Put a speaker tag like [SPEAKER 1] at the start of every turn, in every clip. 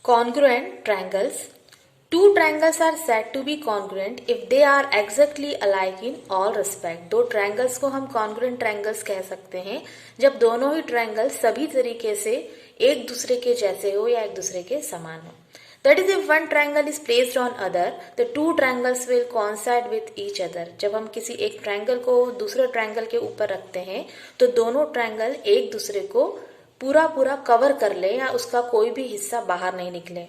[SPEAKER 1] Congruent triangles. Two triangles are said to be congruent if they are exactly alike in all respect. दो triangles को हम congruent triangles कह सकते हैं जब दोनों ही triangles सभी तरीके से एक दूसरे के जैसे हो या एक दूसरे के समान हो. That is, if one triangle is placed on other, the two triangles will coincide with each other. जब हम किसी एक triangle को दूसरे triangle के ऊपर रखते हैं तो दोनों triangle एक दूसरे को पूरा कवर कर ले या उसका कोई भी हिस्सा बाहर नहीं निकले.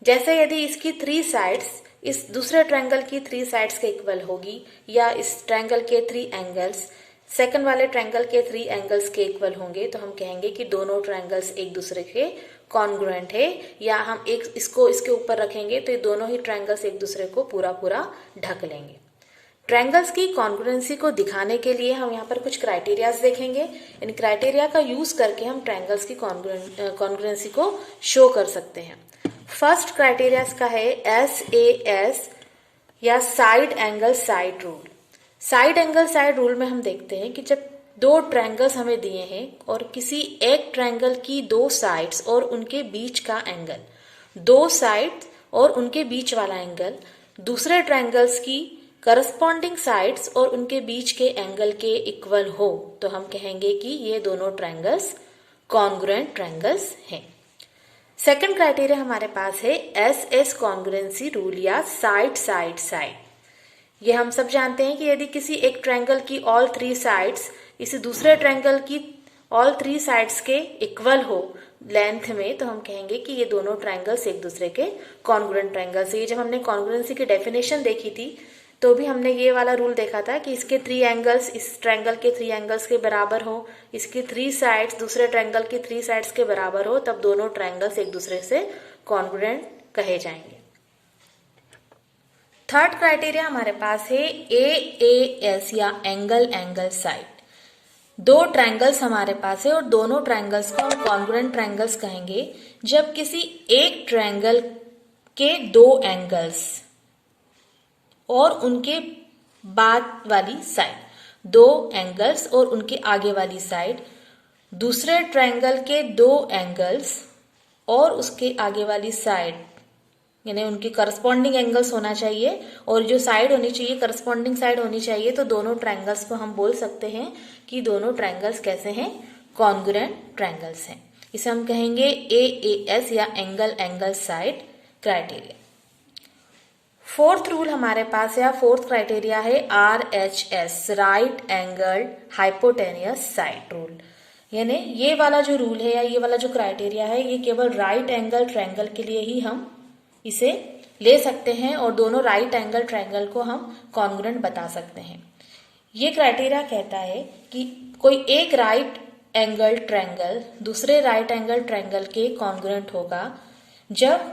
[SPEAKER 1] जैसे यदि इसकी 3 साइड्स इस दूसरे ट्रायंगल की 3 साइड्स के इक्वल होगी या इस ट्रायंगल के 3 एंगल्स सेकंड वाले ट्रायंगल के 3 एंगल्स के इक्वल होंगे तो हम कहेंगे कि दोनों ट्रायंगल्स एक दूसरे के कॉन्ग्रुएंट है. या हम एक इसको इसके ऊपर रखेंगे तो ये दोनों ही ट्रायंगल्स एक दूसरे को पूरा ढक लेंगे. ट्रायंगल्स की कॉन्ग्रुएंसी को दिखाने के लिए हम यहाँ पर कुछ क्राइटेरियाज देखेंगे. इन क्राइटेरिया का यूज करके हम ट्रायंगल्स की कॉन्ग्रुएंसी को शो कर सकते हैं. फर्स्ट क्राइटेरिया का है SAS या side angle side rule. Side angle side rule में हम देखते हैं कि जब दो ट्रायंगल्स हमें दिए हैं और किसी एक ट्रायंगल की 2 साइड्स और उनके बीच का एंगल, 2 साइड्स और उनके बीच वाला एंगल दूसरे ट्रायंगल्स की करस्पॉन्डिंग साइड्स और उनके बीच के एंगल के इक्वल हो तो हम कहेंगे कि ये दोनों ट्रायंगल्स कॉन्ग्रुएंट ट्रायंगल्स हैं. सेकंड क्राइटेरिया हमारे पास है SS कॉन्ग्रुएंसी रूल या साइड साइड साइड. ये हम सब जानते हैं कि यदि किसी एक ट्रायंगल की ऑल 3 साइड्स इसी दूसरे ट्रायंगल की ऑल 3 साइड्स के इक्वल हो लेंथ में तो हम कहेंगे कि ये दोनों ट्रायंगल्स एक दूसरे के कॉन्ग्रुएंट ट्रायंगल्स है. ये जब हमने कॉन्ग्रुएंसी की डेफिनेशन देखी थी तो भी हमने ये वाला रूल देखा था कि इसके 3 एंगल्स इस ट्रायंगल के 3 एंगल्स के बराबर हो, इसकी 3 साइड्स दूसरे ट्रायंगल की 3 साइड्स के बराबर हो, तब दोनों ट्रायंगल्स एक दूसरे से कॉन्ग्रुएंट कहे जाएंगे. थर्ड क्राइटेरिया हमारे पास है AAS या एंगल एंगल साइड. 2 ट्रायंगल्स हमारे पास है और दोनों ट्रायंगल्स को हम कॉन्ग्रुएंट ट्रायंगल्स कहेंगे जब किसी एक ट्रायंगल के 2 एंगल्स और उनके बाद वाली साइड, 2 एंगल्स और उनके आगे वाली साइड दूसरे ट्रायंगल के 2 एंगल्स और उसके आगे वाली साइड यानी उनके करस्पॉन्डिंग एंगल्स होना चाहिए और जो साइड होनी चाहिए करस्पॉन्डिंग साइड होनी चाहिए. तो दोनों ट्रायंगल्स को हम बोल सकते हैं कि दोनों ट्रायंगल्स कैसे हैं, कॉन्ग्रुएंट ट्रायंगल्स हैं. इसे हम कहेंगे AAS या angle angle side criteria. Fourth rule हमारे पास या फोर्थ क्राइटेरिया है RHS right angle hypotenuse side rule. यानी ये वाला जो रूल है या ये वाला जो क्राइटेरिया है ये केवल राइट एंगल ट्रायंगल के लिए ही हम इसे ले सकते हैं और दोनों राइट एंगल ट्रायंगल को हम कॉन्ग्रुएंट बता सकते हैं. ये क्राइटेरिया कहता है कि कोई एक राइट एंगल ट्रायंगल दूसरे राइट एंगल ट्रायंगल के कॉन्ग्रुएंट होगा जब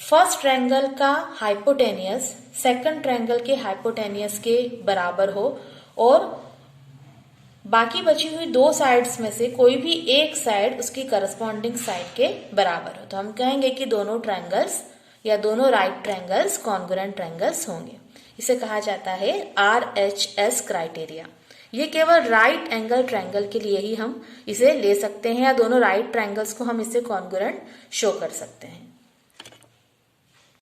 [SPEAKER 1] फर्स्ट ट्रायंगल का हाइपोटेनियस सेकंड ट्रायंगल के हाइपोटेनियस के बराबर हो और बाकी बची हुई 2 साइड्स में से कोई भी एक साइड उसकी करस्पॉन्डिंग साइड के बराबर हो तो हम कहेंगे कि दोनों ट्रायंगल्स या दोनों राइट ट्रायंगल्स कॉन्ग्रुएंट ट्रायंगल्स होंगे. इसे कहा जाता है RHS क्राइटेरिया. ये केवल राइट एंगल ट्रायंगल के लिए ही हम इसे ले सकते हैं या दोनों राइट ट्रायंगल्स को हम इससे कॉन्ग्रुएंट शो कर सकते हैं.